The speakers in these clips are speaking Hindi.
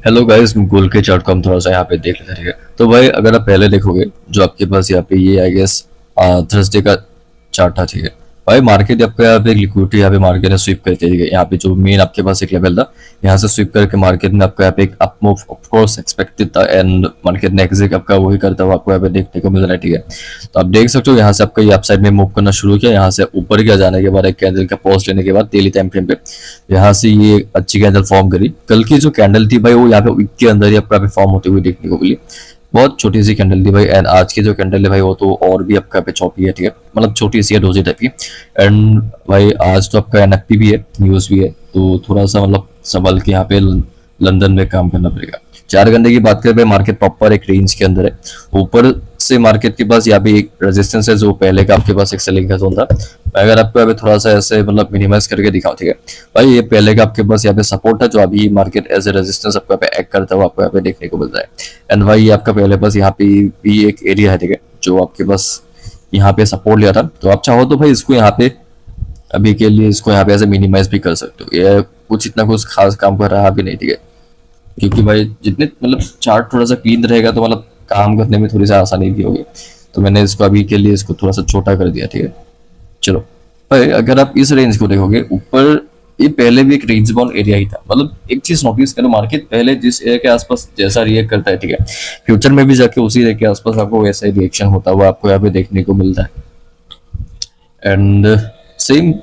हेलो गाइस, गोल के चार्ट को हम थोड़ा सा यहाँ पे देख लेते हैं। तो भाई अगर आप पहले देखोगे जो आपके पास यहाँ पे ये आई गेस थर्सडे का चार्ट था, ठीक है। भाई मार्केट आपका यहाँ पे लिक्विडिटी यहाँ पे मार्केट ने स्वीप करके, ठीक है। यहाँ पे जो मेन आपके पास एक लेवल था, यहाँ से स्वीप करके मार्केट में आपका यहाँ पे एक up move of course expected था, एंड मार्केट ने एग्जिट आपका वही करता हुआ आपको यहाँ पे देखने को मिल रहा है, ठीक है। तो आप देख सकते हो यहाँ से आपका ये अपसाइड में मूव करना शुरू किया। यहाँ से ऊपर गया, जाने के बाद एक कैंडल का पॉज लेने के बाद डेली टाइम फ्रेम पे यहाँ से ये अच्छी कैंडल फॉर्म करी। कल की जो कैंडल थी भाई वो यहाँ पे वीक के अंदर ही आपका फॉर्म होते हुए देखने को मिली। बहुत छोटी सी कैंडल थी भाई। एंड आज की जो कैंडल है भाई वो तो और भी आपका पे चौपी है, ठीक है। मतलब छोटी सी है, डोजी टाइप की। एंड भाई आज तो आपका एनएफपी भी है, न्यूज भी है, तो थोड़ा सा मतलब संभल के यहाँ पे लंदन में काम करना पड़ेगा। 4 घंटे की बात करें भाई, मार्केट प्रॉपर एक रेंज के अंदर है। ऊपर से मार्केट के पास यहाँ पे एक रेजिस्टेंस है जो पहले का आपके पास एक सेलिंग का जोन था। अगर आपको यहाँ पे थोड़ा सा ऐसे मतलब मिनिमाइज करके दिखाओ, ठीक है भाई, ये पहले का आपके पास यहाँ पे सपोर्ट था जो अभी मार्केट एज ए रेजिस्टेंस आपको यहाँ पे एक्ट करता हुआ आपको यहाँ पे देखने को मिलता है। एंड भाई ये आपका पहले पास यहाँ पे भी एक एरिया है, ठीक है, जो आपके पास यहाँ पे सपोर्ट लिया था। तो आप चाहो तो भाई इसको यहाँ पे अभी के लिए इसको यहाँ पे ऐसे मिनिमाइज भी कर सकते हो। ये कुछ इतना कुछ खास काम कर रहा भी नहीं, ठीक है। क्योंकि भाई जितने मतलब चार्ट थोड़ा सा क्लीन रहेगा तो मतलब काम करने में थोड़ी सी आसानी भी होगी। तो मैंने इसको अभी के लिए इसको थोड़ा सा छोटा कर दिया, ठीक है। चलो भाई अगर आप इस रेंज को देखोगे ऊपर, ये पहले भी एक रेंज बाउंड एरिया ही था। मतलब एक चीज नोटिस करो, मार्केट पहले जिस एरिया के आसपास जैसा रिएक्ट करता है, ठीक है, फ्यूचर में भी जाके उसी एरिया के आसपास आपको वैसा ही रिएक्शन होता हुआ आपको यहाँ पे देखने को मिलता है। एंड सेम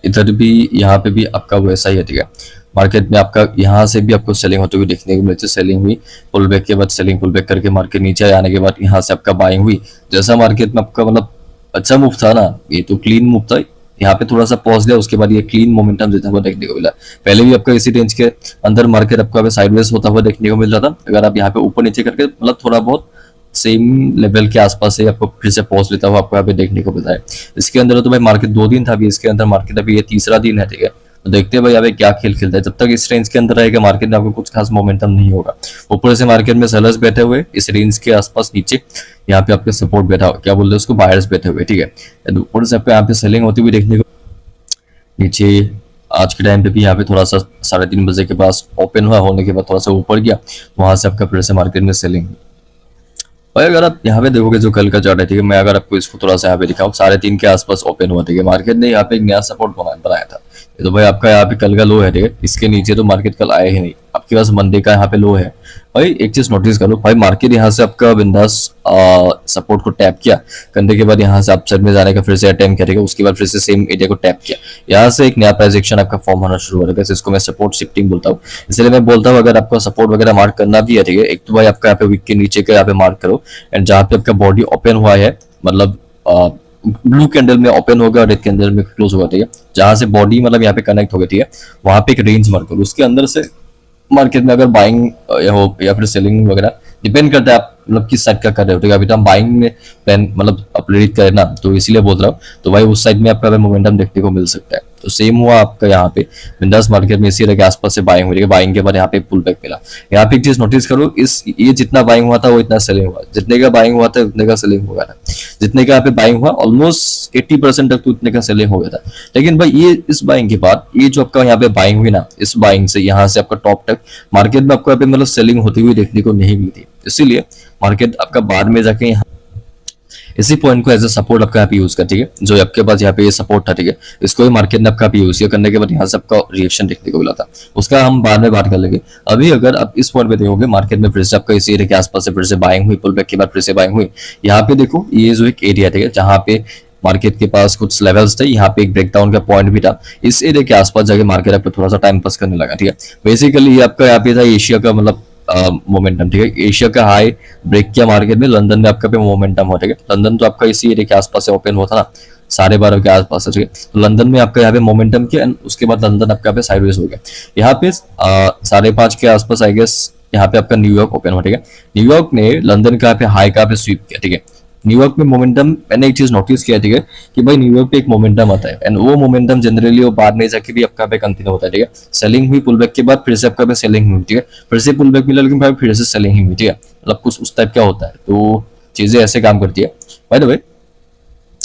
इधर भी, यहाँ पे भी आपका वैसा ही है, ठीक है। मार्केट में आपका यहाँ से भी आपको सेलिंग होते हुए देखने को मिलती है। सेलिंग हुई, पुल बैक के बाद सेलिंग, पुल बैक करके मार्केट नीचे आने के बाद यहाँ से आपका बाइंग हुई। जैसा मार्केट में आपका मतलब अच्छा मूव था ना, ये तो क्लीन मूव था। यहाँ पे थोड़ा सा पॉज लिया, उसके बाद ये क्लीन मोमेंटम देता हुआ देखने को मिला। पहले भी आपका इसी रेंज के अंदर मार्केट आपको साइडवेज होता हुआ देखने को मिल रहा था। अगर आप यहाँ पे ऊपर नीचे करके मतलब थोड़ा बहुत सेम लेवल के आसपास से आपको फिर से पॉज लेता हुआ आपको यहाँ पे देखने को मिलता है। इसके अंदर तो भाई मार्केट 2 दिन था, अभी इसके अंदर मार्केट अभी ये तीसरा दिन है, ठीक है। तो देखते हैं भाई यहाँ पे क्या खेल खेलता है। जब तक इस रेंज के अंदर रहेगा मार्केट में आपको कुछ खास मोमेंटम नहीं होगा। ऊपर से मार्केट में सेलर्स बैठे हुए इस रेंज के आसपास, नीचे यहाँ पे आपके सपोर्ट बैठा हुआ, क्या बोलते हैं उसको, बायर्स बैठे हुए, ठीक है। ऊपर से आपको यहाँ पे सेलिंग होती हुई देखने को नीचे। आज के टाइम पे भी यहाँ पे थोड़ा सा 3:30 बजे के पास ओपन हुआ, होने के बाद थोड़ा सा ऊपर गया, वहां से आपका फिर से मार्केट में सेलिंग। भाई अगर आप यहाँ पे देखोगे जो कल का चार्ट है, ठीक है, मैं अगर आपको इसको थोड़ा सा यहाँ पे दिखाऊं, 3:30 के आसपास ओपन हुआ, ठीक है। मार्केट ने यहाँ पे एक नया सपोर्ट बनाया था। ये तो भाई आपका यहाँ पे कल का लो है, ठीक है। इसके नीचे तो मार्केट कल आया ही नहीं। आपके पास मंडे का यहाँ पे लो है। भाई एक चीज नोटिस करो भाई, मार्केट यहाँ से आपका बिंदास सपोर्ट को टैप किया, करने के बाद यहाँ से अपसाइड में जाने का फिर से अटेम्प्ट करेगा, उसके बाद फिर से सेम एरिया को टैप किया, यहाँ से एक नया प्राइस एक्शन आपका फॉर्म होना शुरू हो रहा है। इसको मैं सपोर्ट शिफ्टिंग बोलता हूँ। इसलिए मैं बोलता हूँ अगर आपको सपोर्ट वगैरह मार्क करना भी है, ठीक है, एक तो भाई आपका यहाँ पे वीक के नीचे का यहाँ पे मार्क करो। एंड जहाँ पे आपका बॉडी ओपन हुआ है, मतलब ब्लू कैंडल में ओपन होगा, रेड कैंडल में क्लोज होगा, ठीक है, जहां से बॉडी मतलब यहाँ पे कनेक्ट हो गई, ठीक है, वहां पे एक रेंज मार्क करो। उसके अंदर से मार्केट में अगर बाइंग हो या फिर सेलिंग वगैरह, डिपेंड करता है आप मतलब किस साइड का कर रहे हो, ठीक है। अभी तो हम बाइंग में प्लान मतलब प्रेरित करें ना, तो इसीलिए बोल रहा हूँ। तो भाई उस साइड में आपका मोमेंटम देखने को मिल सकता है। तो सेम हुआ आपका यहाँ पे विंडोज मार्केट में इसी तरह के आसपास से बाइंग हुई, बाइंग के बाद यहाँ पे पुल बैक मिला। यहाँ पे एक चीज नोटिस करो, इस ये जितना बाइंग हुआ था वो इतना सेलिंग हुआ, जितने का बाइंग हुआ था उतने का सेलिंग हो गया था। जितने का यहाँ पे बाइंग हुआ ऑलमोस्ट 80% तक तो उतने का सेलिंग हो गया था। लेकिन भाई ये इस बाइंग के बाद ये जो आपका यहाँ पे बाइंग हुई ना, इस बाइंग से यहाँ से आपका टॉप तक मार्केट में आपको यहाँ पे मतलब सेलिंग होती हुई देखने को नहीं मिली थी। इसीलिए मार्केट आपका बाद में जाके यहाँ इसी पॉइंट को एज ए सपोर्ट आपका यहाँ पे यूज कर, ठीक है, जो आपके पास यहाँ पे ये सपोर्ट था, ठीक है, इसको भी मार्केट ने आपका यूज किया, करने के बाद यहाँ से आपका रिएक्शन देखने को मिला था। उसका हम बाद में बात कर लेंगे। अभी अगर आप इस पॉइंट पे देखोगे मार्केट में फिर से आपका इसी एरिया के आसपास से फिर से बाइंग हुई, पुल बैक के बाद फिर से बाइंग हुई। यहाँ पे देखो ये जो एक एरिया, ठीक है, जहाँ पे मार्केट के पास कुछ लेवल्स थे, यहाँ पे एक ब्रेकडाउन का पॉइंट भी था। इस एरिया के आसपास जाके मार्केट आपको थोड़ा सा टाइम पास करने लगा, ठीक है। बेसिकली ये आपका यहाँ पे था एशिया का मतलब मोमेंटम, ठीक है। एशिया का हाई ब्रेक किया मार्केट में, लंदन में आपका पे मोमेंटम हो, ठीक है। लंदन तो आपका इसी एरिया के आसपास से ओपन हुआ था ना, 12:30 के आसपास, ठीक है। तो लंदन में आपका यहाँ पे मोमेंटम किया, उसके बाद लंदन आपका पे साइडवेज हो गया। यहाँ पे 5:30 के आसपास आई गेस यहाँ पे आपका न्यूयॉर्क ओपन हुआ, ठीक है। न्यूयॉर्क ने लंदन का पे हाई का पे स्वीप किया, ठीक है। न्यूयॉर्क में मोमेंटम मैंने एक चीज नोटिस किया, ठीक है, कि भाई न्यूयॉर्क पे एक मोमेंटम आता है, एंड वो मोमेंटम जनरली वो बाद में जाके भी आपका पे कंटिन्यू होता है, ठीक है। सेलिंग हुई, पुल बैक के बाद फिर से आपका पे सेलिंग हुई, ठीक है, फिर से पुल बैक मिला, लेकिन भाई फिर से सेलिंग ही हुई, ठीक है। मतलब कुछ उस टाइप का होता है, तो चीजें ऐसे काम करती है। बाय द वे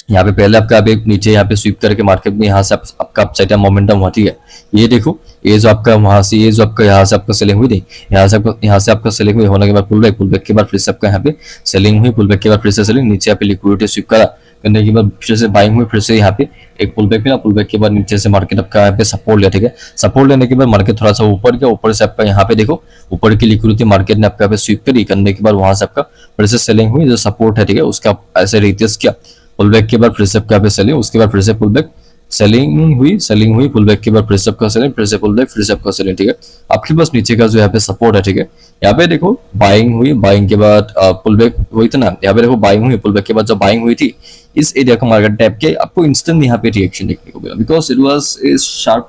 यहाँ पे पहले आपका अभी नीचे यहाँ पे स्वीप करके मार्केट में यहाँ से आपका अपसाइड का मोमेंटम हुआ, ठीक है। ये देखो, ये जो आपका वहां से, ये जो आपका यहाँ से आपका सेलिंग हुई थी, यहाँ से आपका सेलिंग हुई, होने के बाद पुल बैक के बाद फिर से आपका यहाँ पे सेलिंग हुई, पुल बैक के बाद फिर से सेलिंग, नीचे यहाँ पे लिक्विडिटी स्वीप करा, करने के बाद फिर से बाइंग हुई, फिर से यहाँ पे एक पुल बैक मिला, पुल बैक के बाद नीचे से मार्केट आपका यहाँ पे सपोर्ट लिया, ठीक है। सपोर्ट लेने के बाद मार्केट थोड़ा सा ऊपर गया, ऊपर से आपका यहाँ पे देखो ऊपर की लिक्विडिटी मार्केट ने आपका यहाँ पे स्वीप करी, करने के बाद वहां से आपका फिर से सेलिंग हुई, जो सपोर्ट है, ठीक है, उसका ऐसे रिटेस्ट किया, पुल बैक के बाद फिर से आपका पे सेलिंग, उसके बाद फिर से पुल बैक, सेलिंग हुई, पुल बैक के बाद फिर से आपका सेलिंग, फिर से पुल बैक, फिर से आपका सेलिंग, ठीक है। आपके पास नीचे का जो यहाँ पे सपोर्ट है, ठीक है, यहाँ पे देखो बाइंग हुई, बाइंग के बाद पुल बैक हुई थी ना, यहाँ पे देखो बाइंग हुई, पुल बैक के बाद जब बाइंग हुई थी, इस एरिया को मार्केट टैप के आपको इंस्टेंट यहाँ पे रिएक्शन देखने को मिला, because it was is sharp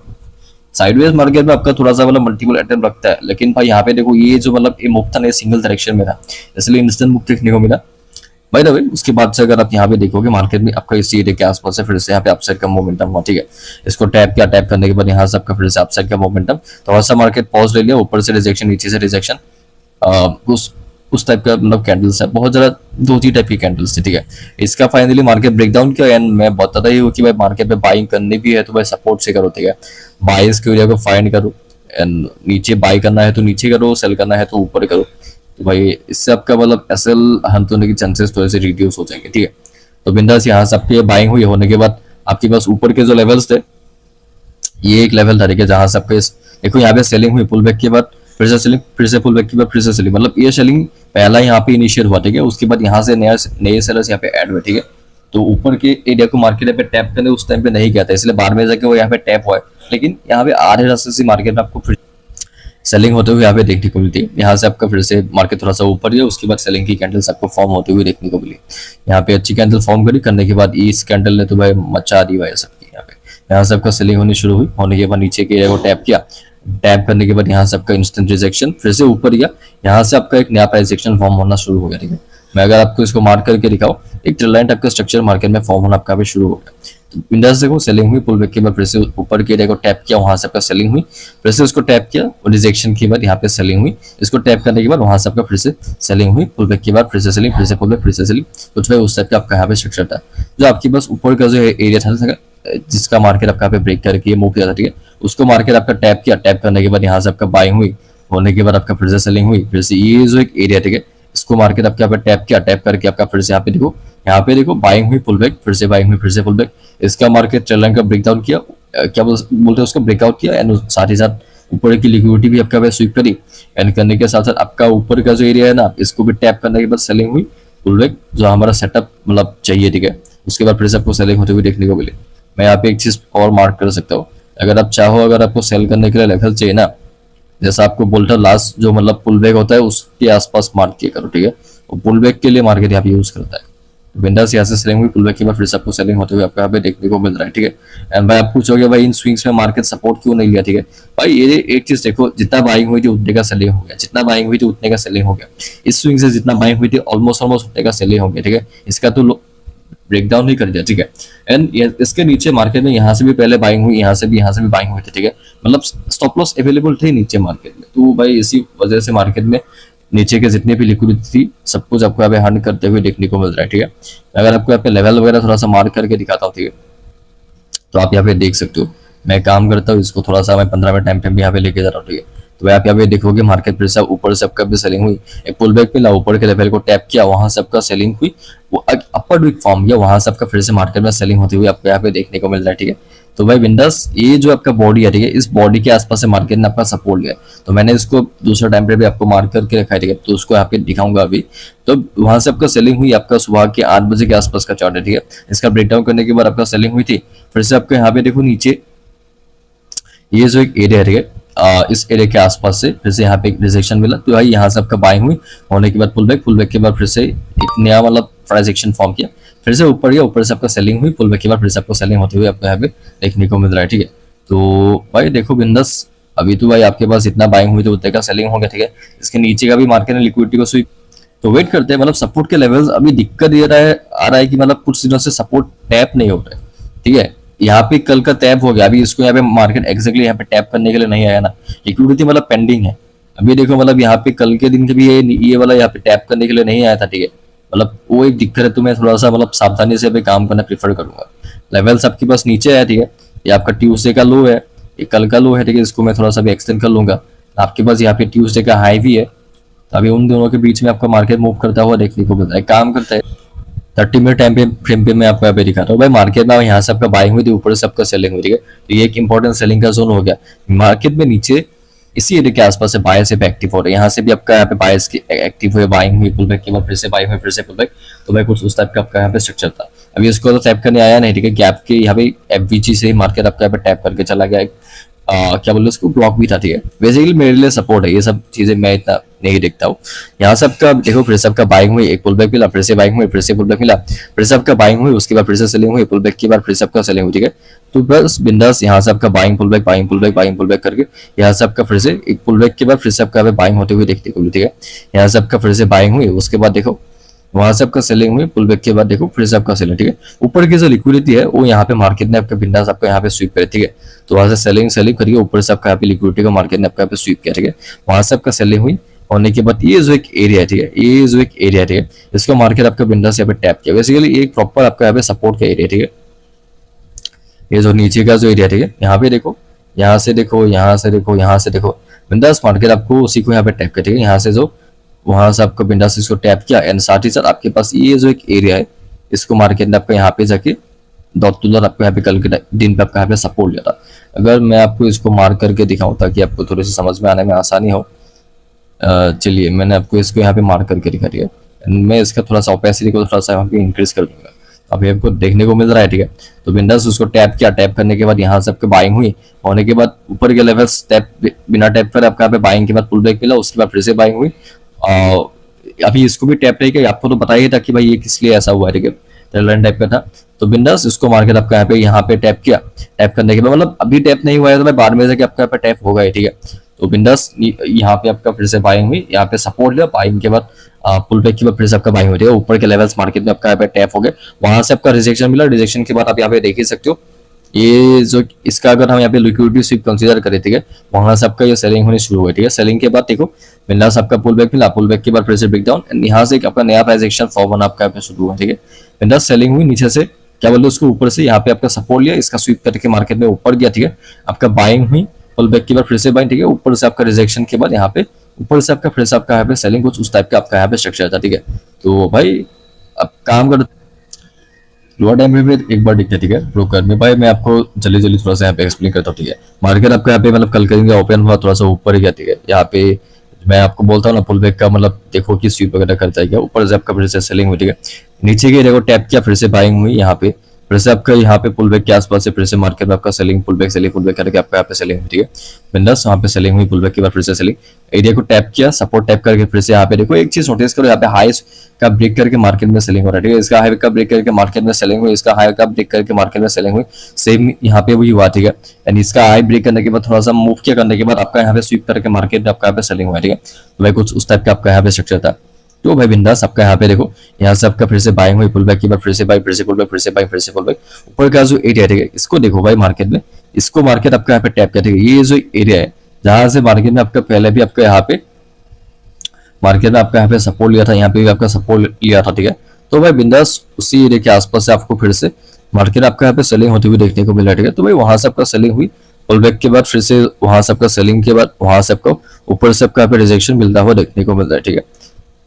sideways market में आपका थोड़ा सा मतलब मल्टीपल अटेम्प्ट लगता है, लेकिन भाई यहाँ पे देखो ये जो मतलब ये मूव था ना, सिंगल डायरेक्शन में था, इसलिए इंस्टेंट मूव देखने को मिला। बाय द वे उसके बाद से अगर आप यहाँ पे देखोगे मार्केट में आपका इस एरिया के आसपास है, फिर से यहाँ पे अपसाइड का मोमेंटम हुआ, ठीक है। इसको टैप किया, टैप करने के बाद यहाँ से आपका फिर से अपसाइड का मोमेंटम, थोड़ा सा मार्केट पॉज ले लिया, ऊपर से रिजेक्शन, नीचे से रिजेक्शन, उस टाइप का मतलब कैंडल्स है, बहुत ज्यादा 2-3 टाइप की कैंडल्स थी, ठीक है। इसका फाइनली मार्केट ब्रेकडाउन किया, एंड मैं बताता ही हूँ कि भाई मार्केट में बाइंग करनी भी है तो भाई सपोर्ट से करो, ठीक है। बाइस के एरिया को फाइंड करो, एंड नीचे बाई करना है तो नीचे करो, सेल करना है तो ऊपर करो, तो भाई इससे आपका मतलब एसएल हंट होने की चांसेस थोड़े से रिड्यूस हो जाएंगे, ठीक है। तो बिंदास यहाँ से आपके बाइंग हुई, होने के बाद आपके पास ऊपर के जो लेवल्स थे, ये एक लेवल था, ठीक है, जहां से आपके देखो यहाँ पे सेलिंग हुई, पुल बैक के बाद फिर से सेलिंग, फिर से पुल बैक के बाद फिर से सेलिंग, मतलब ये सेलिंग पहला यहाँ पे इनिशियल हुआ, ठीक है। उसके बाद यहाँ से नए सेलर्स यहाँ पे ऐड हुए, ठीक है। तो ऊपर के एरिया को मार्केट यहाँ पे टैप करने उस टाइम पे नहीं गया था, इसलिए बाद में जाके वो यहाँ पे टैप हुआ है, लेकिन यहाँ पे आधे रास्ते से मार्केट आपको फिर सेलिंग होते हुए यहाँ पे देखने को मिलती है। यहाँ से आपका फिर से मार्केट थोड़ा सा ऊपर गया, उसके बाद सेलिंग की कैंडल्स आपको फॉर्म होते हुए देखने को मिली। यहाँ पे अच्छी कैंडल फॉर्म करी, करने के बाद इस कैंडल ने तो भाई मचा दी भाई सबकी। यहाँ से आपका सेलिंग होनी शुरू हुई, होने के बाद नीचे के एरिया को टैप किया, टैप करने के बाद यहाँ से आपका इंस्टेंट रिजेक्शन, फिर से ऊपर गया, यहाँ से आपका एक नया प्राइस एक्शन फॉर्म होना शुरू हो गया, ठीक है। मैं अगर आपको इसको मार्क करके दिखाऊं, एक ट्रेल लाइन टाइप का स्ट्रक्चर मार्केट में फॉर्म होना आपका भी शुरू हो गया। तो इंडेक्स देखो सेलिंग हुई, पुल बैक के बाद फिर से ऊपर के एरिया को टैप किया, वहां से आपका सेलिंग हुई, फिर से उसको टैप किया और रिजेक्शन के बाद यहाँ पे सेलिंग हुई, इसको टैप करने के बाद वहां से आपका फिर से सेलिंग हुई, पुल बैक के बाद फिर से सेलिंग, फिर से पुल बैक, फिर से सेलिंग, कुछ भाई उस टाइप का आपका यहाँ पे स्ट्रक्चर था। जो आपके पास ऊपर का जो एरिया था जिसका मार्केट आपका पे ब्रेक करके मूव किया था, ठीक है, उसको मार्केट आपका टैप किया, टैप करने के बाद यहाँ से आपका बाइंग हुई, होने के बाद आपका फिर से सेलिंग हुई, फिर से ये जो एक एरिया, ठीक है, इसको मार्केट आपके यहाँ पे टैप किया, टैप करके आपका फिर से यहाँ पे देखो बाइंग हुई, पुल बैक, फिर से बाइंग हुई, फिर से पुल बैक, इसका मार्केट ट्रेल का ब्रेकडाउन किया, क्या बोलते हैं उसको, ब्रेकआउट किया, एंड साथ ही साथ ऊपर की लिक्विडिटी भी आपका स्वीप करी, एंड करने के साथ साथ आपका ऊपर का जो एरिया है ना, इसको भी टैप करने के बाद सेलिंग हुई, पुल बैक, जो हमारा सेटअप मतलब चाहिए, ठीक है। उसके बाद फिर से आपको सेलिंग होते हुए देखने को मिले। मैं यहाँ पे एक चीज और मार्क कर सकता हूँ, अगर आप चाहो, अगर आपको सेल करने के लिए लेवल चाहिए ना, जैसा आपको बोल्टर लास्ट जो मतलब पुल बैक होता है उसके आसपास मार्क किया करो, ठीक है। और पुल बैक के लिए मार्केट यहाँ पे यूज करता है। विंडोज यहाँ से सेलिंग हुई, पुल बैक के बाद फिर से आपको सेलिंग होते हुए आपको यहाँ पे देखने को मिल रहा है, ठीक है। एंड भाई आप पूछोगे भाई इन स्विंग्स में मार्केट सपोर्ट क्यों नहीं लिया, ठीक है। भाई ये एक चीज देखो, जितना बाइंग हुई थी उतने का सेलिंग हो गया, जितना बाइंग हुई थी उतने का सेलिंग हो गया। इस स्विंग से जितना बाइंग हुई थी ऑलमोस्ट उतने का सेलिंग हो गया, ठीक है। इसका तो ब्रेकडाउन ही कर दिया, ठीक है। एंड इसके नीचे मार्केट में यहाँ से भी पहले बाइंग हुई, यहाँ से भी बाइंग हुई थी, ठीक है। मतलब स्टॉप लॉस अवेलेबल थे नीचे मार्केट में, तो भाई इसी वजह से मार्केट में नीचे के जितने भी लिक्विडिटी थी सब कुछ आपको यहाँ पे हंड करते हुए देखने को मिल रहा है, ठीक है। अगर आपको यहाँ पे लेवल वगैरह थोड़ा सा मार्क करके दिखाता हूँ, ठीक है, तो आप यहाँ पे देख सकते हो। मैं काम करता हूँ, इसको थोड़ा सा मैं 15 मिनट टाइम फ्रेम यहाँ पे लेके जा रहा हूँ, ठीक है। तो आप यहाँ पे देखोगे मार्केट फिर से ऊपर से आपका भी सेलिंग हुई, एक पुल बैक मिला, ऊपर के लेवल को टैप किया, वहां से आपका सेलिंग हुई, वो अपर वीक फॉर्म किया, वहां से आपका फिर से मार्केट में सेलिंग होती हुई आपको यहाँ पे देखने को मिल रहा है, ठीक है। तो भाई विंडोज ये जो आपका बॉडी है, ठीक है, इस बॉडी के आसपास से मार्केट ने आपका सपोर्ट लिया, तो मैंने इसको दूसरा टाइम पे भी आपको मार्क करके रखा है, ठीक है। तो उसको यहाँ पे दिखाऊंगा अभी। तो वहां से आपका सेलिंग हुई, आपका सुबह के 8 बजे के आसपास का चार्ट है, ठीक है। इसका ब्रेकडाउन करने के बाद आपका सेलिंग हुई थी, फिर से आपको यहाँ पे देखो नीचे ये जो एक एरिया है, ठीक है, इस एरिया के आसपास से फिर से यहाँ पे एक रिजेक्शन मिला, तो भाई यहाँ से आपका बाइंग हुई, होने के बाद पुल बैक के बाद फिर से एक नया मतलब प्राइस एक्शन फॉर्म किया, फिर से ऊपर गया, ऊपर से आपका सेलिंग हुई, पुल बैक के बाद फिर से आपको सेलिंग होते हुए आपको यहाँ पे देखने को मिल रहा है, ठीक है। तो भाई देखो बिंदस, अभी तो भाई आपके पास इतना बाइंग हुई तो उतने का सेलिंग हो गया, ठीक है। इसके नीचे का भी मार्केट ने लिक्विडिटी को स्वीप, तो वेट करते हैं, मतलब सपोर्ट के लेवल्स अभी दिक्कत ये आ रहा है कि मतलब कुछ दिनों से सपोर्ट टैप नहीं हो रहा है, ठीक है। यहाँ पे कल का टैप हो गया, अभी इसको यहाँ पे मार्केट एक्जैक्टली यहाँ पे टैप करने के लिए नहीं आया ना, लिक्विडिटी मतलब पेंडिंग है। अभी देखो मतलब यहाँ पे कल के दिन के भी ये वाला यहाँ पे टैप करने के लिए नहीं आया था, ठीक है। मतलब वो एक दिक्कत है, तो मैं थोड़ा सा मतलब सावधानी से अभी काम करना प्रीफर करूंगा। लेवल्स आपके पास नीचे है, ठीक है, ये आपका ट्यूसडे का लो है, ये कल का लो है, ठीक है, इसको मैं थोड़ा सा भी एक्सटेंड कर लूंगा। आपके पास यहाँ पे ट्यूसडे का हाई भी है, तो अभी उन दोनों के बीच में आपका मार्केट मूव करता हुआ देखने को मिलता है। काम करता है 30 मिनट टाइम पे फ्रेम पे मैं आपको यहाँ पे दिखाता हूँ भाई। मार्केट में यहाँ से आपका बाइंग हुई थी, ऊपर से आपका सेलिंग हुई, ठीक है, तो ये एक इंपॉर्टेंट सेलिंग का जोन हो गया। मार्केट में नीचे इसी एरिया के आसपास से बायर्स से भी एक्टिव हो रहे हैं, यहाँ से भी आपका यहाँ पे बायर्स की एक्टिव हुए, बाइंग हुई, पुल बैक के बाद फिर से बाइंग हुई, फिर से पुल बैक। तो भाई कुछ उस टाइप का आपका यहाँ पे स्ट्रक्चर था। अभी इसको तो टैप करने आया नहीं, ठीक है, गैप के यहाँ पे एफवीजी से मार्केट आपका यहाँ पे टैप करके चला गया। क्या बोलते उसको ब्लॉक भी था, ठीक है। बेसिकली मेरे लिए सपोर्ट है, ये सब चीजें मैं इतना नहीं देखता हूँ। यहाँ से आपका देखो फिर से आपका बाइंग हुई, एक पुल बैक मिला, फिर से बाइंग हुई, फिर से पुल बैक मिला, फिर से आपका बाइंग हुई, उसके बाद फिर से सेलिंग हुई, पुल बैक के बाद फिर से आपका सेलिंग हुई, ठीक है। तो बस बिंदास यहाँ से आपका buying pull back, buying pull back, buying pull back करके यहाँ से आपका फिर से एक पुल बैक के बाद फिर से आपका बाइंग होते हुए देखने को मिली, ठीक है। यहाँ से आपका फिर से बाइंग हुई, उसके बाद देखो वहां से आपका सेलिंग हुई, पुल बैक के बाद देखो फिर से आपका सेलिंग, ठीक है। ऊपर की जो लिक्विडिटी है वो यहाँ पे मार्केट ने आपका बिंदास आपका यहाँ पे स्वीप करे, ठीक है। तो वहां से सेलिंग सेलिंग करिए, ऊपर से आपका यहाँ पे लिक्विडिटी का मार्केट ने आपका यहाँ पे स्वीप किया, ठीक है। वहां से आपका सेलिंग हुई, होने के बाद ये जो एक एरिया है, ठीक है, ये जो एक एरिया है, ठीक है, इसको मार्केट आपका बिंदास यहाँ पे टैप किया। बेसिकली एक प्रॉपर आपका यहाँ पे सपोर्ट का एरिया, ठीक है। ये जो नीचे का जो एरिया, ठीक है, यहाँ पे देखो, यहाँ से देखो, यहाँ से देखो, यहाँ से देखो, बिंदास मार्केट आपको उसी को यहाँ पे टैप किया, ठीक है। यहाँ से जो वहां से आपको बिंदास इसको टैप किया, एंड साथ ही साथ आपके पास ये जो एक एरिया है, इसको मार्केट ने आपको यहाँ पे जाके $1 आपको यहाँ पे कल के दिन पे आपका यहाँ पे सपोर्ट लिया था। अगर मैं आपको इसको मार्क करके दिखाऊं ताकि आपको थोड़ी सी समझ में आने में आसानी हो, चलिए मैंने आपको इसको यहाँ पे मार्क करके दिखा दिया। मैं इसका थोड़ा सा ओपेसिटी को थोड़ा सा यहाँ पे इंक्रीज कर दूंगा, अभी आपको देखने को मिल रहा है, ठीक है। तो बिंदास उसको टैप किया, टैप करने के बाद यहाँ से आपके बाइंग हुई, होने के बाद ऊपर के लेवल्स टैप बिना टैप पर आपका यहाँ पे बाइंग के बाद पुल बैक मिला, उसके बाद फिर से बाइंग हुई। अभी इसको भी टैप नहीं किया, आपको तो पता ही था कि भाई ये किस लिए ऐसा हुआ है, ठीक है, ट्रेल टाइप का था। तो बिंदास इसको मार्केट आपका यहाँ पे टैप किया, टैप करने के बाद मतलब अभी टैप नहीं हुआ है तो भाई बाद में जाके आपका यहाँ पे टैप होगा, ठीक है। तो बिंदास यहाँ पे आपका फिर से बाइंग हुई, यहाँ पे सपोर्ट लिया, बाइंग के बाद पुल बैक के बाद फिर से आपका बाइंग हो रही है, ऊपर के लेवल्स मार्केट में आपका यहाँ पे टैप हो गए, वहां से आपका रिजेक्शन मिला, रिजेक्शन के बाद आप यहाँ पे देख ही सकते हो। ये जो इसका अगर हम यहाँ पे लिक्विडिटी स्वीप कंसीडर करें, ठीक है, वहां से आपका ये सेलिंग होनी शुरू हुई, ठीक है। सेलिंग के बाद देखो बिंदास आपका पुल बैक मिला, पुल बैक के बाद फिर से ब्रेकडाउन, एंड यहाँ से आपका नया प्राइस एक्शन फॉर्म होना आपका यहाँ पे शुरू हुआ, ठीक है। बिंदास सेलिंग हुई, नीचे से क्या बोलते उसको ऊपर से यहाँ पे आपका सपोर्ट लिया, इसका स्वीप करके मार्केट में ऊपर गया, ठीक है। आपका बाइंग हुई, पुल बैक के बाद फिर से बाइंग, ठीक है, ऊपर से आपका रिजेक्शन के बाद यहाँ पे ऊपर से आपका फिर से आपका यहाँ पे सेलिंग, कुछ उस टाइप का आपका यहाँ पे स्ट्रक्चर था, ठीक है। तो भाई अब काम कर लोअर टाइम फ्रेम में एक बार दिखता है, ठीक है। ब्रोकर में भाई मैं आपको जल्दी जल्दी थोड़ा सा यहाँ पे एक्सप्लेन करता हूँ, ठीक है। मार्केट आपका यहाँ पे मतलब कल करेंगे ओपन हुआ थोड़ा सा ऊपर ही गया, ठीक है। यहाँ पे मैं आपको बोलता हूँ ना पुल बैक का मतलब देखो कि स्वीप वगैरह करता है क्या, ऊपर से आपका फिर से सेलिंग हुई, ठीक है। नीचे के देखो टैप किया, फिर से बाइंग हुई, यहाँ पे फिर से आपका यहाँ पे पुल बैक के आसपास से फिर से मार्केट में आपका सेलिंग, पुल बैक करके आपका यहाँ पे सेलिंग हुई, ठीक है। बिंदास वहाँ पे सेलिंग हुई, पुल बैक के बाद फिर से सेलिंग, एरिया को टैप किया, सपोर्ट टैप करके फिर से यहाँ पे देखो एक चीज नोटिस करो, यहाँ पे हाई का ब्रेक करके मार्केट में सेलिंग हो रहा है, ठीक है। इसका हाई का ब्रेक करके मार्केट में सेलिंग हुई, इसका हाई का ब्रेक करके मार्केट में सेलिंग हुई, सेम यहाँ पे वही हुआ, ठीक है। एंड इसका हाई ब्रेक करने के बाद थोड़ा सा मूव किया, करने के बाद आपका यहाँ पे स्वीप करके मार्केट में आपका यहाँ पे सेलिंग हुआ, ठीक है। तो भाई कुछ उस टाइप का आपका यहाँ पे स्ट्रक्चर था। तो भाई बिंदास आपका यहाँ पे देखो, यहाँ से आपका फिर से बाइंग हुई, पुल बैक के बाद फिर से बाई, फिर से पुल बैक, फिर से बाई, फिर से पुल बैक, ऊपर का जो एरिया है इसको देखो भाई मार्केट में, इसको मार्केट आपका यहाँ पे टैप किया, ठीक है। ये जो एरिया है जहां से मार्केट में आपका पहले भी आपका यहाँ पे मार्केट में आपका यहाँ पे सपोर्ट लिया था, यहाँ पे भी आपका सपोर्ट लिया था, ठीक है। तो भाई बिंदास उसी एरिया के आसपास से आपको फिर से मार्केट आपका यहाँ पे सेलिंग होती हुई देखने को मिला, ठीक है। तो भाई वहां से आपका सेलिंग हुई, पुल बैक के बाद फिर से वहां से आपका सेलिंग के बाद वहां से आपको ऊपर से आपका यहाँ पे रिजेक्शन मिलता हुआ देखने को मिलता है, ठीक है।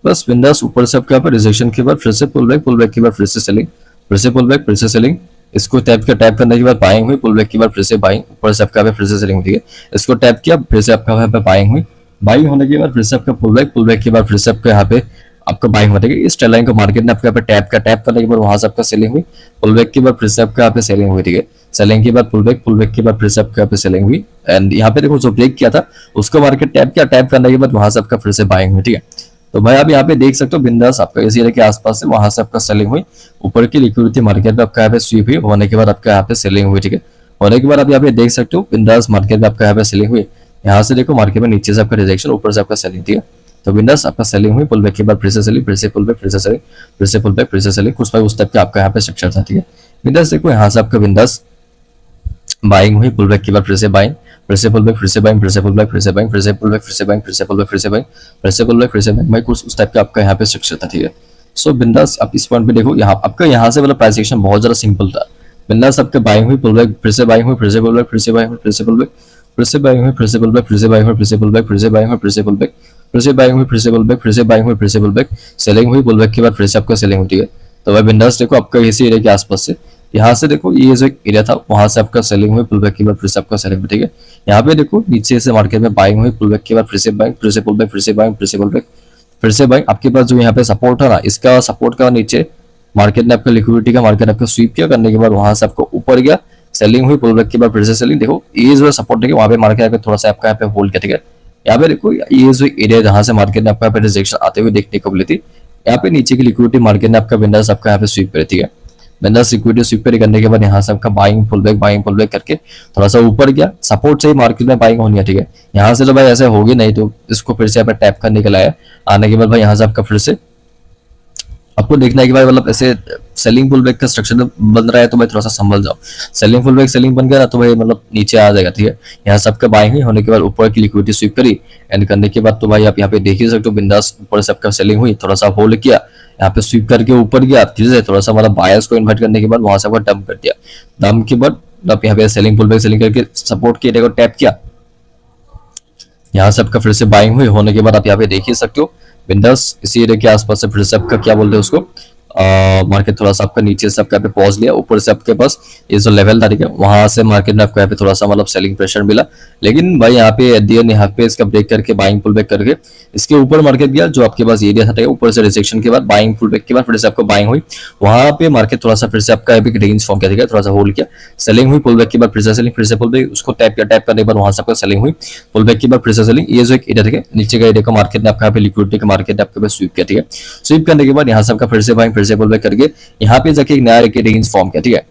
बस बिंदास ऊपर से आपके यहाँ पर रिजेक्शन के बाद फिर से पुल बैक के बाद फिर से सेलिंग, फिर से पुल बैक, फिर से सेलिंग, इसको टैप करने के बाद बाइंग हुई, पुल बैक के बाद फिर से बाइंग, ऊपर से आपका फिर से सेलिंग, ठीक है। इसको टैप किया, फिर से आपका यहाँ पे बाइंग हुई, बाइंग होने के बाद फिर से आपका पुल बैक के बाद फिर से आपका यहाँ पे आपका बाइंग होता है। इस ट्रेल लाइन को मार्केट ने आपके यहाँ पे टैप करने के बाद वहां से आपका सेलिंग हुई, पुल बैक के बाद फिर से आपका यहाँ पे सेलिंग हुई, ठीक है। सेलिंग के बाद पुल बैक के बाद फिर से आपके यहाँ पे सेलिंग हुई, एंड यहाँ पे देखो जो ब्रेक किया था उसको मार्केट टैप किया, टैप करने के बाद वहां से आपका फिर से बाइंग हुई, ठीक है। तो भाई आप यहाँ पे देख सकते हो बिंदास आपका इस एरिया के आसपास से वहां से आपका सेलिंग हुई, ऊपर की लिक्विडिटी मार्केट में आपका यहाँ पे स्वीप हुई, होने के बाद आपका यहाँ पे सेलिंग हुई, ठीक है। होने के बाद आप यहाँ पे देख सकते हो बिंदास मार्केट में आपका यहाँ पे सेलिंग हुई, यहाँ से देखो मार्केट में नीचे से आपका रिजेक्शन, ऊपर से आपका सेलिंग, ठीक है। तो बिंदास आपका सेलिंग हुई, पुल बैक के बाद फिर से सेलिंग, फिर से पुल बैक, फिर से सेलिंग, फिर से पुल बैक, फिर से सेलिंग, कुछ भाई उस टाइप का आपका यहाँ पे स्ट्रक्चर था, ठीक है। बिंदास देखो यहाँ से आपका बिंदास बाइंग हुई, पुल बैक के बाद फिर से बाइंग, फिर से पुल बैक, फिर से बाइंग, फिर से पुल बैक, फिर से बाइंग, फिर से पुल बैक, फिर से बाइंग, फिर से पुल बैक, फिर से पुल बैक, फिर से बाइंग, फिर से पुल बैक, फिर से बाइंग, भाई कुछ उस टाइप का आपका यहाँ पे स्ट्रक्चर था, ठीक है। सो बिंदास आप इस पॉइंट पे देखो, यहाँ आपका यहाँ से मतलब प्राइस एक्शन बहुत ज्यादा सिंपल था। बिंदास आपके बाइंग हुई पुल बैक, फिर से बाइंग हुई, फिर से पुल बैक, फिर से बाइंग हुई, फिर से पुल बैक, फिर से बाइंग हुई, फिर से पुल बैक, फिर से बाइंग हुई, फिर से पुल बैक, फिर से बाइंग हुई, फिर से पुल बैक, फिर से बाइंग हुई, फिर से पुल बैक, फिर से बाइंग हुई, फिर से पुल बैक, सेलिंग हुई, पुल बैक के बाद फिर से आपका सेलिंग होती है। तो भाई बिंदास देखो आपका इसी एरिया के आसपास से, यहाँ से देखो ये जो एरिया था वहां से आपका सेलिंग हुई, पुल बैक के बाद फिर से आपका सेलिंग हुई, ठीक है। यहाँ पे देखो नीचे से मार्केट में बाइंग हुई, पुल बैक के बाद फिर से बाइंग, फिर से पुल बैक, फिर से बाइंग, फिर से पुल बैक, फिर से बाइंग। आपके पास जो यहाँ पे सपोर्ट है ना, इसका सपोर्ट का नीचे मार्केट ने आपका लिक्विडिटी का मार्केट आपको स्वीप किया, करने के बाद वहां से आपको ऊपर गया, सेलिंग हुई, पुल बैक के बाद फिर से सेलिंग। देखो ये जो सपोर्ट है वहां पे मार्केट थोड़ा सा आपका यहाँ पे होल्ड किया, ठीक है। यहाँ पे देखो ये जो एरिया जहां से मार्केट ने आपका यहाँ पे रिजेक्शन आते हुए देखने को मिली थी, यहाँ पे नीचे की लिक्विडिटी मार्केट ने आपका बिंदास आपका यहाँ पे स्वीप करी, ठीक है। बिंदास लिक्विडिटी स्वीप करी करने के बाद यहाँ से आपका बाइंग पुल बैक करके थोड़ा सा ऊपर गया, सपोर्ट से ही मार्केट में बाइंग होनी है, ठीक है। यहाँ से तो भाई ऐसे होगी नहीं, तो इसको फिर से यहाँ पे टैप करने के लाया, आने के बाद भाई यहाँ से आपका फिर से आपको देखना है कि भाई मतलब ऐसे सेलिंग पुल बैक का स्ट्रक्चर बन रहा है, तो भाई थोड़ा सा संभल जाओ। सेलिंग पुल बैक सेलिंग बन गया ना, तो भाई मतलब नीचे आ जाएगा, ठीक है। यहाँ से आपका बाइंग हुई, होने के बाद ऊपर की लिक्विडिटी स्वीप करी, एंड करने के बाद तो भाई आप यहाँ पे देख ही सकते हो बिंदास ऊपर से आपका सेलिंग हुई, थोड़ा सा होल्ड किया, यहाँ पे स्वीप करके ऊपर गया, फिर से थोड़ा सा मतलब बायर्स को इन्वाइट करने के बाद वहां से आपका डंप कर दिया। डंप के बाद आप यहाँ पे सेलिंग पुल बैक सेलिंग करके सपोर्ट के एरिया को टैप किया, यहाँ से आपका फिर से बाइंग हुई, होने के बाद आप यहाँ पे देख ही सकते हो बिंदास इसी एरिया के आसपास से फिर से आपका क्या बोलते हैं उसको, मार्केट थोड़ा सा आपका नीचे से आपका यहाँ पे पॉज लिया, ऊपर से आपके पास ये जो लेवल था, ठीक है, वहां से मार्केट में आपको यहाँ पे थोड़ा सा मतलब सेलिंग प्रेशर मिला। लेकिन भाई यहाँ पे एट द एंड यहाँ पे इसका ब्रेक करके बाइंग पुल बैक करके इसके ऊपर मार्केट गया, जो आपके पास एरिया था, ठीक है, ऊपर से रिजेक्शन के बाद बाइंग पुल बैक के बाद फिर से आपको बाइंग हुई, वहां पे मार्केट थोड़ा सा फिर से आपका एक रेंज फॉर्म किया, ठीक है, थोड़ा सा होल्ड किया, सेलिंग हुई, पुल बैक के बाद फिर से सेलिंग, फिर से पुल बैक, उसको टैप किया, टैप करने के बाद वहां से आपका सेलिंग हुई, पुल बैक के बाद फिर से सेलिंग। ये जो एक एरिया, ठीक है, नीचे का एरिया को मार्केट ने आपका यहाँ पे लिक्विडिटी का मार्केट आपके पास स्वीप किया, ठीक है। स्वीप करने के बाद यहाँ से आपका फिर से बाइंग, फिर से पुल बैक करके यहाँ पे जाके एक नया रेंज फॉर्म किया, ठीक है।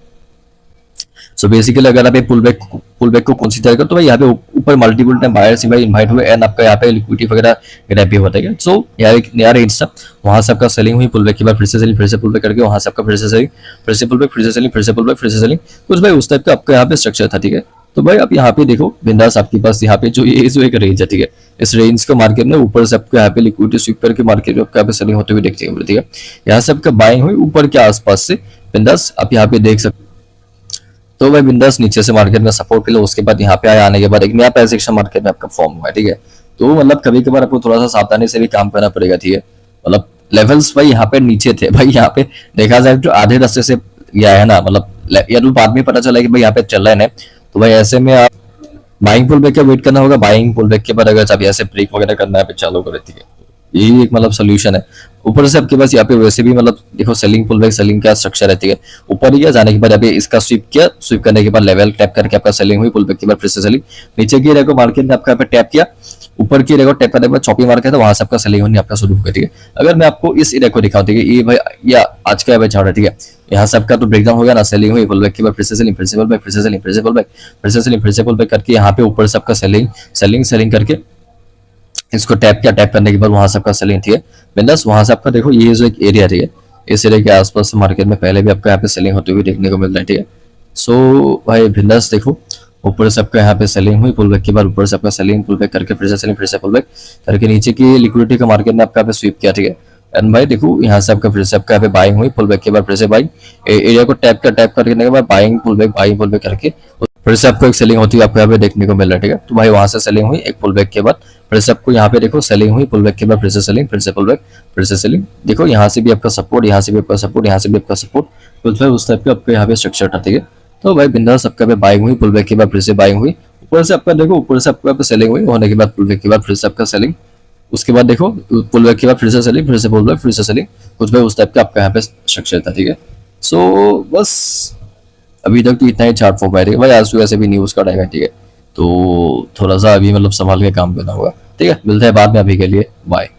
सो बेसिकली अगर आप पुल बैक को कंसीडर करो तो भाई यहाँ पे ऊपर मल्टीपल टाइम बायर्स इनवाइट हुए, एंड आपका यहाँ पे लिक्विडिटी वगैरह ग्रैब भी होता है। सो यहाँ एक नया रेंज था, वहां से आपका सेलिंग हुई, पुल बैक के बाद फिर से सेलिंग, फिर से पुल बैक करके वहां से आपका फिर से सेलिंग, फिर से पुल बैक, फिर से सेलिंग, फिर से पुल बैक, फिर से सेलिंग, कुछ भाई उस टाइप का आपका यहाँ पे स्ट्रक्चर था, ठीक है। तो भाई आप यहाँ पे देखो बिंदास आपके पास यहाँ पे जो ये जो एक रेंज है, ठीक है, इस रेंज को मार्केट में ऊपर से आपको यहाँ पे लिक्विडिटी स्वीप करके मार्केट में आपको यहाँ पे सेलिंग होते हुए देखते हैं, ठीक है। यहाँ से आपका बाइंग हुई ऊपर के आसपास से, बिंदास आप यहाँ पे देख सकते। तो भाई बिंदास नीचे से मार्केट में सपोर्ट के लिए उसके बाद यहाँ पे आया, आने के बाद एक नया प्राइस एक्शन मार्केट में आपका फॉर्म हुआ है, ठीक है। तो मतलब कभी कभार आपको थोड़ा सा सावधानी से भी काम करना पड़ेगा, ठीक है। मतलब लेवल्स भाई यहाँ पे नीचे थे भाई, यहाँ पे देखा जाए जो आधे रास्ते से गया है ना, मतलब या तो बाद में पता चला कि भाई यहाँ पे चल रहा है ना, तो भाई ऐसे में आप बाइंग पुल बैक का वेट करना होगा। बाइंग पुल बैक के बाद अगर आप ऐसे ब्रेक वगैरह करना है चालू करे, ठीक है, यही एक मतलब सोल्यूशन है। ऊपर से आपके पास यहाँ पे वैसे भी मतलब देखो सेलिंग पुल बैक सेलिंग का स्ट्रक्चर रहती है, ऊपर ही गया, जाने के बाद अभी इसका स्वीप किया, स्वीप करने के बाद लेवल टैप करके आपका सेलिंग हुई, पुल बैक के बाद फिर से सेलिंग, नीचे की रेको मार्केट ने आपका यहाँ पे टैप किया, ऊपर की रेको टैप करने के बाद चौपी मार्केट है, वहां से आपका सेलिंग होनी आपका शुरू हो गया, ठीक है। अगर मैं आपको इस एरिया को दिखाऊं, ठीक है, ये भाई या आज का भाई चार्ट है, ठीक है, यहाँ से आपका तो ब्रेकडाउन हो गया ना, सेलिंग हुई, पुल बैक के बाद फिर से सेलिंग, फिर से पुल बैक, फिर से सेलिंग, फिर से पुल बैक, फिर से सेलिंग, फिर से पुल बैक करके यहाँ पे ऊपर से आपका सेलिंग सेलिंग सेलिंग करके इसको टैप किया, टैप करने के बाद वहां से आपका सेलिंग थी, बिंदास वहां से आपका देखो ये जो एक एरिया, ठीक है, इस एरिया के आसपास मार्केट में पहले भी आपका यहाँ पे सेलिंग होते हुए देखने को मिल रहा है, ठीक है। सो भाई बिंदास देखो ऊपर से आपका यहाँ पे सेलिंग हुई, पुल बैक के बाद ऊपर से आपका सेलिंग, पुल बैक करके फिर से सेलिंग, फिर से पुल बैक करके नीचे की लिक्विडिटी का मार्केट ने आपका यहाँ पे स्वीप किया, ठीक है। एंड भाई देखो यहाँ से आपका फिर से आपका यहाँ पे बाइंग हुई, पुल बैक के बाद फिर से बाइंग, एरिया को टैप करने के बाद बाइंग पुल बैक करके फिर से आपको एक सेलिंग होती है आपको यहाँ पे देखने को मिल रहा है, ठीक है। तो भाई वहां से सेलिंग हुई, एक पुल बैक के बाद फिर से आपको यहाँ पे देखो सेलिंग हुई, पुल बैक के बाद फिर से सेलिंग, फिर से पुल बैक, फिर से सेलिंग, देखो यहाँ से भी आपका सपोर्ट, यहाँ से भी आपका सपोर्ट, यहाँ से भी आपका सपोर्ट, तो भाई उस टाइप का आपको यहाँ पे स्ट्रक्चर था, ठीक है। तो भाई बिंदास आपका पे बाइंग हुई, पुल बैक के बाद फिर से बाइंग हुई, ऊपर से आपका देखो ऊपर से आपको यहाँ पे सेलिंग हुई, होने के बाद पुल बैक के बाद फिर से आपका सेलिंग, उसके बाद देखो पुल बैक के बाद फिर से सेलिंग, फिर से पुल बैक, फिर से सेलिंग, कुछ भाई उस टाइप का आपका यहाँ पे स्ट्रक्चर था, ठीक है। सो बस अभी तक तो इतना ही चार्ट फॉर्म है भाई, आज तो वैसे भी न्यूज का टाइम है, ठीक है। तो थोड़ा सा अभी मतलब संभाल के काम करना होगा, ठीक है। मिलते हैं बाद में, अभी के लिए बाय।